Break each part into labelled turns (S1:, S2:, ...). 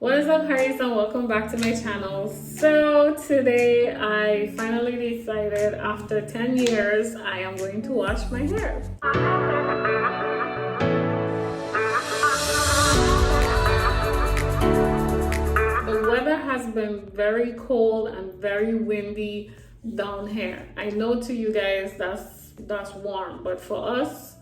S1: What is up, Harris, and welcome back to my channel. So today I finally decided after 10 years I am going to wash my hair. The weather has been very cold and very windy down here. I know to you guys that's warm, but for us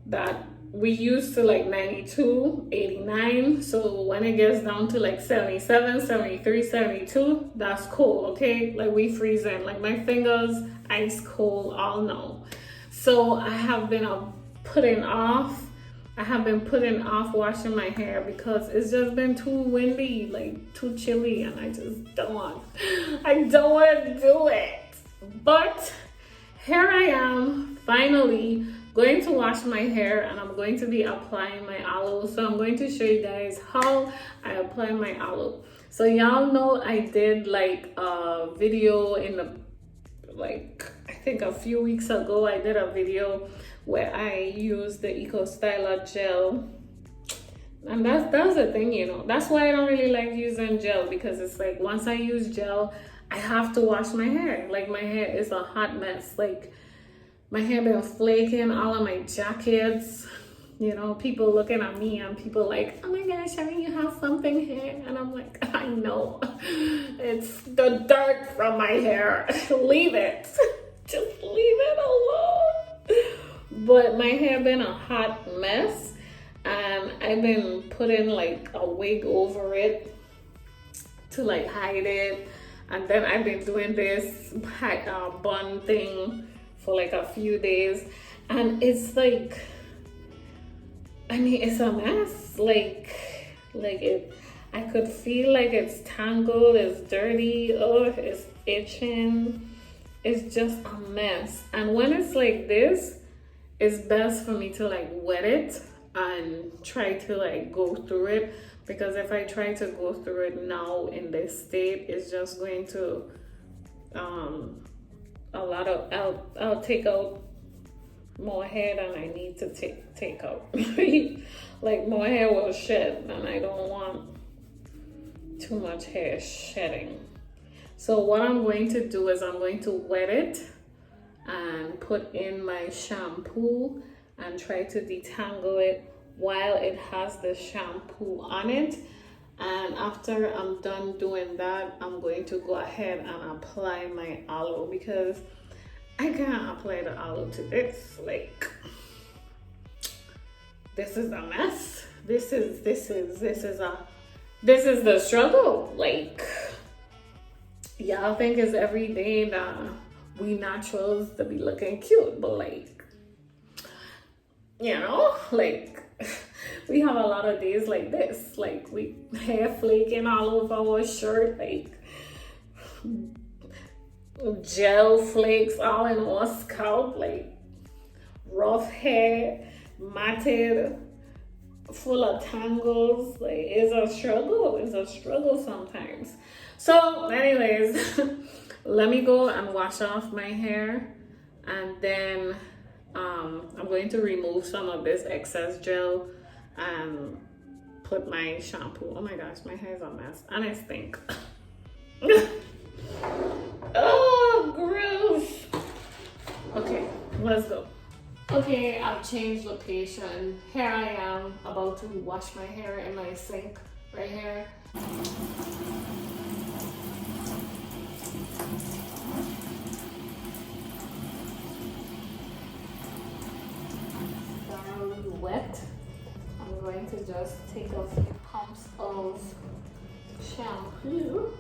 S1: that we used to like 92, 89. So when it gets down to like 77, 73, 72, that's cold, okay? Like we freezing, like my fingers ice cold all now. So I have been putting off washing my hair because it's just been too windy, like too chilly, and I don't want to do it. But here I am finally going to wash my hair, and I'm going to be applying my aloe. So I'm going to show you guys how I apply my aloe. So y'all know I did like a video in the I think a few weeks ago. I did a video where I used the Eco Styler gel, and that's the thing, you know. That's why I don't really like using gel, because it's like once I use gel I have to wash my hair. Like my hair is a hot mess. Like my hair been flaking, all of my jackets, you know, people looking at me and people like, oh my gosh, Shari, you have something here. And I'm like, I know, it's the dirt from my hair. Leave it, just leave it alone. But my hair been a hot mess, and I've been putting like a wig over it to like hide it. And then I've been doing this bun thing for like a few days, and it's like, I mean, it's a mess. Like it, I could feel like it's tangled, it's dirty, oh, it's itching. It's just a mess. And when it's like this, it's best for me to like wet it and try to like go through it, because if I try to go through it now in this state, it's just going to I'll take out more hair than I need to take out. Like more hair will shed, and I don't want too much hair shedding. So what I'm going to do is I'm going to wet it and put in my shampoo and try to detangle it while it has the shampoo on it. And after I'm done doing that, I'm going to go ahead and apply my aloe, because I can't apply the aloe to this. Like, this is a mess. This is the struggle. Like, y'all think it's every day that we naturals to be looking cute, but like, you know, like we have a lot of days like this, like we hair flaking all over our shirt, like gel flakes all in our scalp, like rough hair, matted, full of tangles. Like it's a struggle sometimes. So anyways, let me go and wash off my hair, and then I'm going to remove some of this excess gel and put my shampoo. Oh my gosh, my hair is a mess and I stink. Oh, gross. Okay, let's go. Okay, I've changed location. Here I am about to wash my hair in my sink right here. Thoroughly wet. I'm going to just take a few pumps of shampoo.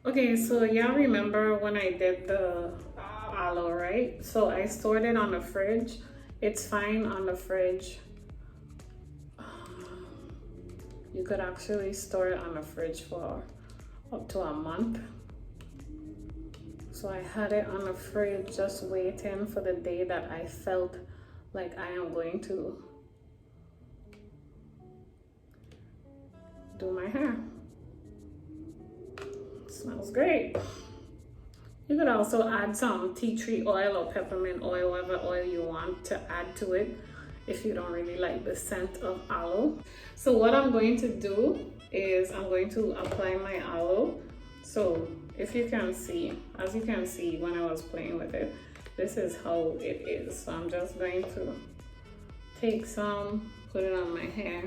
S1: Okay, so y'all remember when I did the aloe, right? So I stored it on the fridge. It's fine on the fridge. You could actually store it on the fridge for up to a month. So I had it on the fridge just waiting for the day that I felt like I am going to do my hair. Smells great. You could also add some tea tree oil or peppermint oil, whatever oil you want to add to it if you don't really like the scent of aloe. So what I'm going to do is I'm going to apply my aloe. So if you can see, as you can see when I was playing with it, this is how it is. So I'm just going to take some, put it on my hair.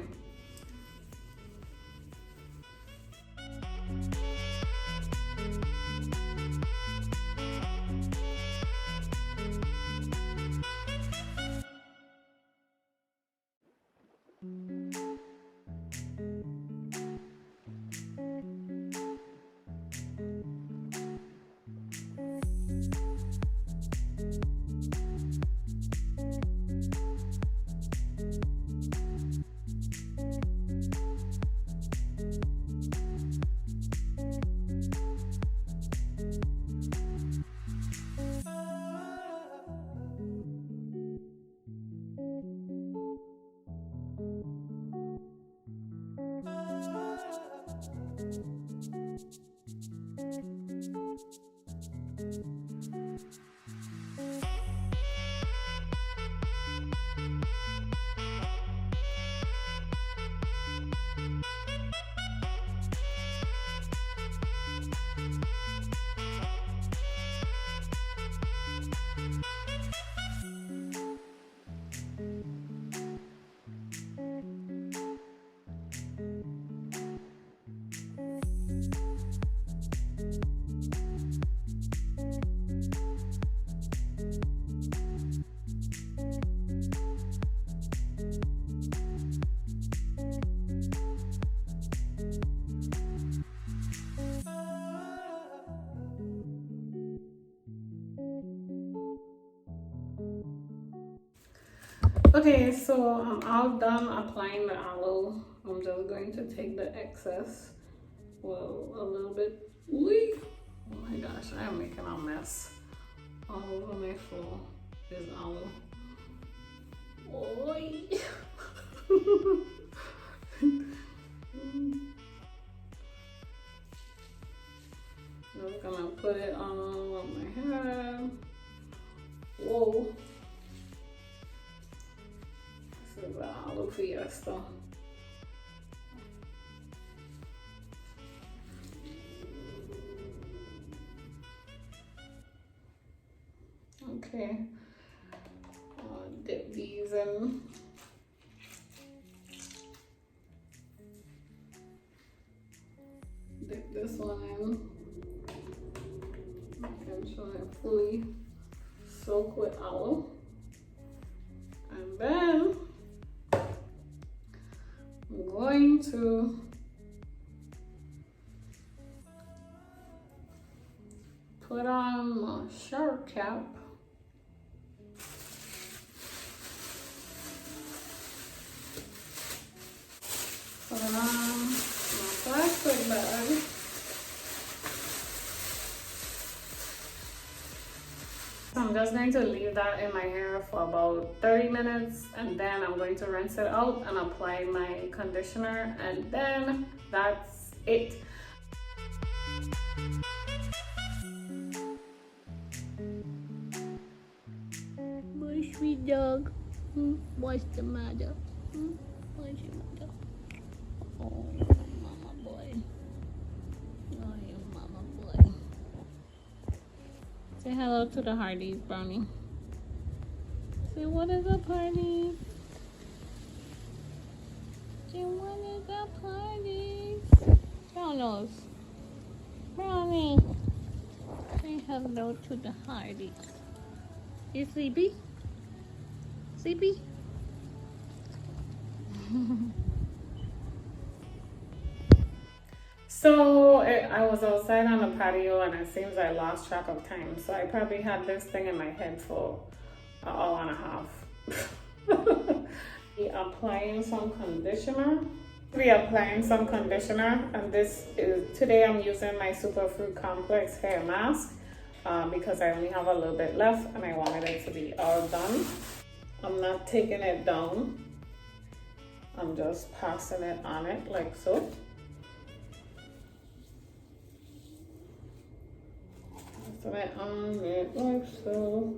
S1: Okay, so I'm all done applying the aloe. I'm just going to take the excess, well, a little bit. Whee! Oh my gosh, I am making a mess all over my floor. This aloe. Oi! I'm just gonna put it on my hair. Whoa! This is the aloe fiesta. Okay, dip these in. Dip this one in. Make sure it fully soak with aloe. And then I'm going to put on my shower cap. Put it on my plastic bag. I'm just going to leave that in my hair for about 30 minutes and then I'm going to rinse it out and apply my conditioner and then that's it.
S2: My sweet dog. What's the matter? What's the matter? Oh, mama boy. Oh, you mama boy. Say hello to the Hardys, Brownie. Say what is up, Hardy? Say what is up, Hardy? Brown nose. Brownie. Say hello to the Hardys. You sleepy? Sleepy?
S1: So I was outside on the patio and it seems I lost track of time. So I probably had this thing in my head for an hour and a half. Applying some conditioner. And this is, today I'm using my Superfruit Complex hair mask because I only have a little bit left and I wanted it to be all done. I'm not taking it down. I'm just passing it on it like so. Passing it on it like so.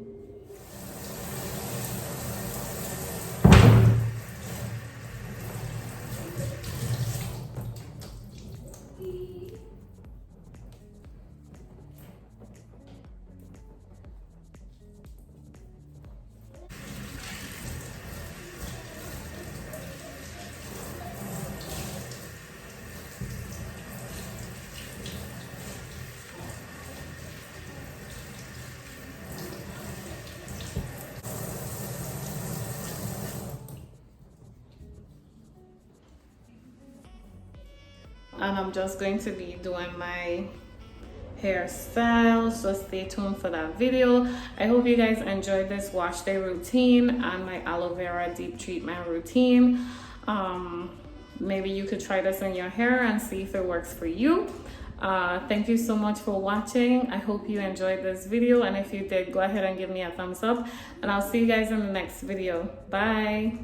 S1: And I'm just going to be doing my hairstyle, so stay tuned for that video. I hope you guys enjoyed this wash day routine and my aloe vera deep treatment routine. Maybe you could try this in your hair and see if it works for you. Thank you so much for watching. I hope you enjoyed this video, and if you did, go ahead and give me a thumbs up, and I'll see you guys in the next video. Bye.